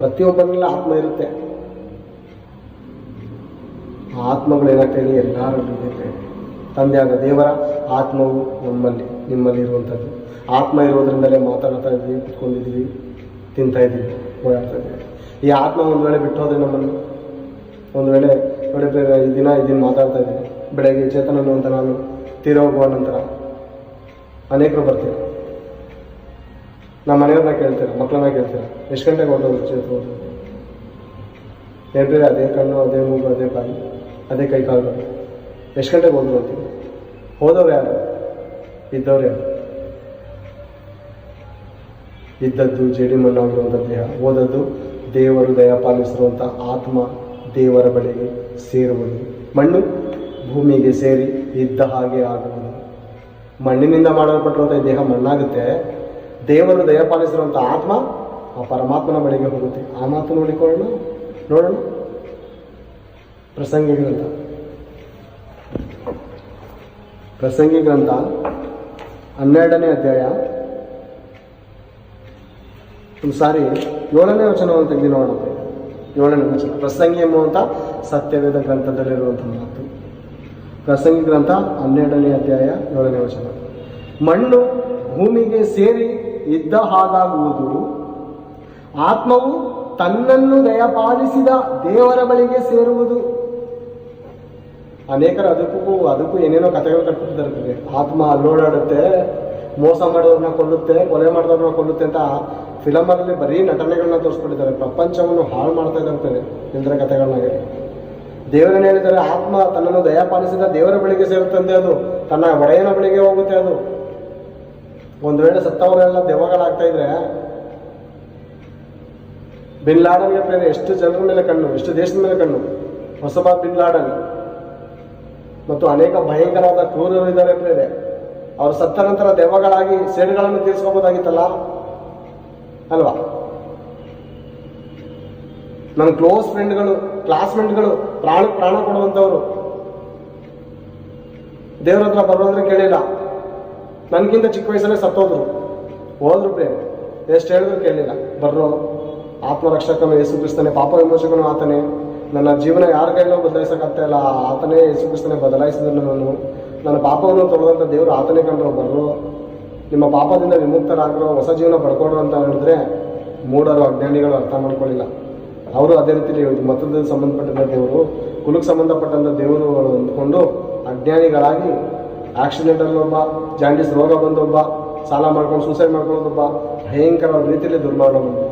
ಪ್ರತಿಯೊಬ್ಬರಲ್ಲ ಆತ್ಮ ಇರುತ್ತೆ. ಆತ್ಮಗಳು ಏನಾಗ್ತಾಯಿದೆ, ಎಲ್ಲರಲ್ಲೂ ಇದೆ. ತಂದೆಯಾದ ದೇವರ ಆತ್ಮವು ನಮ್ಮಲ್ಲಿ ನಿಮ್ಮಲ್ಲಿ ಇರುವಂಥದ್ದು. ಆತ್ಮ ಇರೋದ್ರಿಂದಲೇ ಮಾತಾಡ್ತಾ ಇದ್ದೀವಿ, ಕುತ್ಕೊಂಡಿದ್ದೀವಿ, ತಿಂತಾ ಇದ್ದೀವಿ, ಓಡಾಡ್ತಾ ಇದ್ದೀವಿ. ಈ ಆತ್ಮ ಒಂದು ವೇಳೆ ಬಿಟ್ಟು ಹೋದರೆ ನಮ್ಮನ್ನು, ಒಂದು ವೇಳೆ ನೋಡಿ ಈ ದಿನ ಮಾತಾಡ್ತಾ ಇದ್ದೀನಿ, ಬೆಳಗ್ಗೆ ಚೇತನನು ಅಂತ ನಾನು ತೀರೋಗುವ ನಂತರ ಅನೇಕರು ಬರ್ತೀರ. ನಮ್ಮ ಮನೆಯವ್ರನ್ನ ಕೇಳ್ತೀರ, ಮಕ್ಕಳನ್ನ ಕೇಳ್ತೀರ, ಎಷ್ಟು ಗಂಟೆಗೆ ಹೊರಟೋದು ಚೇತೋದು? ಬೇರೆ ಅದೇ ಕಣ್ಣು, ಅದೇ ಮೂಗು, ಅದೇ ಬಾಯಿ, ಅದೇ ಕೈ ಕಾಲುಗಳು, ಎಷ್ಟು ಗಂಟೆಗೆ ಹೋದ್ರು ಅಂತೀವಿ. ಹೋದವ್ರು ಯಾರು? ಇದ್ದವ್ರು ಯಾರು? ಇದ್ದದ್ದು ಜೇಡಿ ಮಣ್ಣಾಗಿರುವಂಥ ದೇಹ, ಓದದ್ದು ದೇವರು ದಯಪಾಲಿಸಿರುವಂಥ ಆತ್ಮ ದೇವರ ಬಳಿಗೆ ಸೇರುವುದು. ಮಣ್ಣು ಭೂಮಿಗೆ ಸೇರಿ ಇದ್ದ ಹಾಗೆ ಆಗುವುದು. ಮಣ್ಣಿನಿಂದ ಮಾಡಲ್ಪಟ್ಟಿರುವಂಥ ದೇಹ ಮಣ್ಣಾಗುತ್ತೆ. ದೇವರು ದಯಪಾಲಿಸಿರುವಂಥ ಆತ್ಮ ಆ ಪರಮಾತ್ಮನ ಬಳಿಗೆ ಹೋಗುತ್ತೆ. ಆ ಮಾತು ನೋಡೋಣ. ಪ್ರಸಂಗಿ ಗ್ರಂಥ 12ನೇ ಅಧ್ಯಾಯ ಒಂದು ಸಾರಿ 7ನೇ ವಚನವನ್ನು ತೆಗೆದು ನೋಡೋಣ. 7ನೇ ವಚನ ಪ್ರಸಂಗಿ ಎಂಬುವಂಥ ಸತ್ಯವೇದ ಗ್ರಂಥದಲ್ಲಿರುವಂಥ ಮಾತು. ಪ್ರಸಂಗಿ ಗ್ರಂಥ 12ನೇ ಅಧ್ಯಾಯ 7ನೇ ವಚನ. ಮಣ್ಣು ಭೂಮಿಗೆ ಸೇರಿ ಇದ್ದ ಹಾಗಾಗುವುದು, ಆತ್ಮವು ತನ್ನನ್ನು ದಯಪಾಲಿಸಿದ ದೇವರ ಬಳಿಗೆ ಸೇರುವುದು. ಅನೇಕರು ಅದಕ್ಕೂ ಏನೇನೋ ಕಥೆಗಳು ಕಟ್ಬಿಟ್ಟಿದ್ದಾರೆ. ಆತ್ಮ ಅಲ್ಲೋಡಾಡುತ್ತೆ, ಮೋಸ ಮಾಡೋರನ್ನ ಕೊಲ್ಲುತ್ತೆ, ಕೊಲೆ ಮಾಡಿದವ್ರನ್ನ ಕೊಲ್ಲುತ್ತೆ ಅಂತ ಫಿಲಮಲ್ಲಿ ಬರೀ ನಟನೆಗಳನ್ನ ತೋರಿಸ್ಬಿಟ್ಟಿದ್ದಾರೆ. ಪ್ರಪಂಚವನ್ನು ಹಾಳು ಮಾಡ್ತಾ ಇದ್ದಾರೆ ಇಲ್ದ್ರ ಕಥೆಗಳನ್ನ. ದೇವರನ್ನ ಹೇಳಿದ್ದಾರೆ, ಆತ್ಮ ತನ್ನನ್ನು ದಯಪಾಲಿಸಿದ ದೇವರ ಬಳಿಗೆ ಸೇರುತ್ತಂತೆ. ಅದು ತನ್ನ ಒಡೆಯನ ಬಳಿಗೆ ಹೋಗುತ್ತೆ. ಅದು ಒಂದು ವೇಳೆ ಸತ್ತವರೆಲ್ಲ ದೆವ್ವಗಳಾಗ್ತಾ ಇದ್ರೆ, ಬಿನ್ ಲಾಡನ್ಗೆ ಪ್ರೇರೆ ಎಷ್ಟು ಜನರ ಮೇಲೆ ಕಣ್ಣು, ಎಷ್ಟು ದೇಶದ ಮೇಲೆ ಕಣ್ಣು. ಹೊಸಬಾ ಬಿನ್ ಲಾಡನ್ ಮತ್ತು ಅನೇಕ ಭಯಂಕರವಾದ ಕ್ರೂರರು ಇದ್ದಾರೆ ಪ್ರೇರೆ. ಅವರು ಸತ್ತ ನಂತರ ದೆವ್ವಗಳಾಗಿ ಸೇಡುಗಳನ್ನು ತೀರಿಸ್ಕೋಬೋದಾಗಿತ್ತಲ್ಲ ಅಲ್ವಾ? ನನ್ನ ಕ್ಲೋಸ್ ಫ್ರೆಂಡ್ಗಳು, ಕ್ಲಾಸ್ಮೇಟ್ಗಳು, ಪ್ರಾಣ ಕೊಡುವಂಥವ್ರು ದೇವ್ರ ಹತ್ರ ಬರೋದ್ರೆ ಕೇಳಿಲ್ಲ. ನನಗಿಂತ ಚಿಕ್ಕ ವಯಸ್ಸಲ್ಲೇ ಸತ್ತೋದ್ರು, ಹೋದ್ರು ಪ್ರೇಮ. ಎಷ್ಟು ಹೇಳಿದ್ರು ಕೇಳಲಿಲ್ಲ. ಬರ್ರೋ, ಆತ್ಮರಕ್ಷಕನು ಯೇಸು ಕ್ರಿಸ್ತನೇ, ಪಾಪ ವಿಮೋಚಕನು ಆತನೇ, ನನ್ನ ಜೀವನ ಯಾರ ಕೈಲೋ ಬದಲಾಯಿಸೋಕ್ಕಾಗ್ತಾ ಇಲ್ಲ, ಆತನೇ ಯೇಸು ಕ್ರಿಸ್ತನೇ ಬದಲಾಯಿಸಿದ್ರು. ನನ್ನ ಪಾಪವನ್ನು ತೊಳೆದಂಥ ದೇವರು ಆತನೇ ಕಂಡ್ರು. ಬರ್ರೋ, ನಿಮ್ಮ ಪಾಪದಿಂದ ವಿಮುಕ್ತರಾಗ್ರೋ, ಹೊಸ ಜೀವನ ಪಡ್ಕೊಡ್ರು ಅಂತ ಹೇಳಿದ್ರೆ ಮೂಢರು, ಅಜ್ಞಾನಿಗಳು ಅರ್ಥ ಮಾಡ್ಕೊಳ್ಳಿಲ್ಲ. ಅವರು ಅದೇ ರೀತಿಯಲ್ಲಿ ಮತದಲ್ಲಿ ಸಂಬಂಧಪಟ್ಟಂಥ ದೇವರು, ಕುಲಕ್ಕೆ ಸಂಬಂಧಪಟ್ಟಂಥ ದೇವರು ಅಂದ್ಕೊಂಡು ಅಜ್ಞಾನಿಗಳಾಗಿ ಆಕ್ಸಿಡೆಂಟಲ್ಲಿ ಒಬ್ಬ, ಜಾಂಡೀಸ್ ರೋಗ ಬಂದೊಬ್ಬ, ಸಾಲ ಮಾಡ್ಕೊಂಡು ಸೂಸೈಡ್ ಮಾಡ್ಕೊಳ್ಳೋದೊಬ್ಬ, ಭಯಂಕರವಾದ ರೀತಿಯಲ್ಲಿ ದುರ್ಮಾರ್ಗ ಬಂದು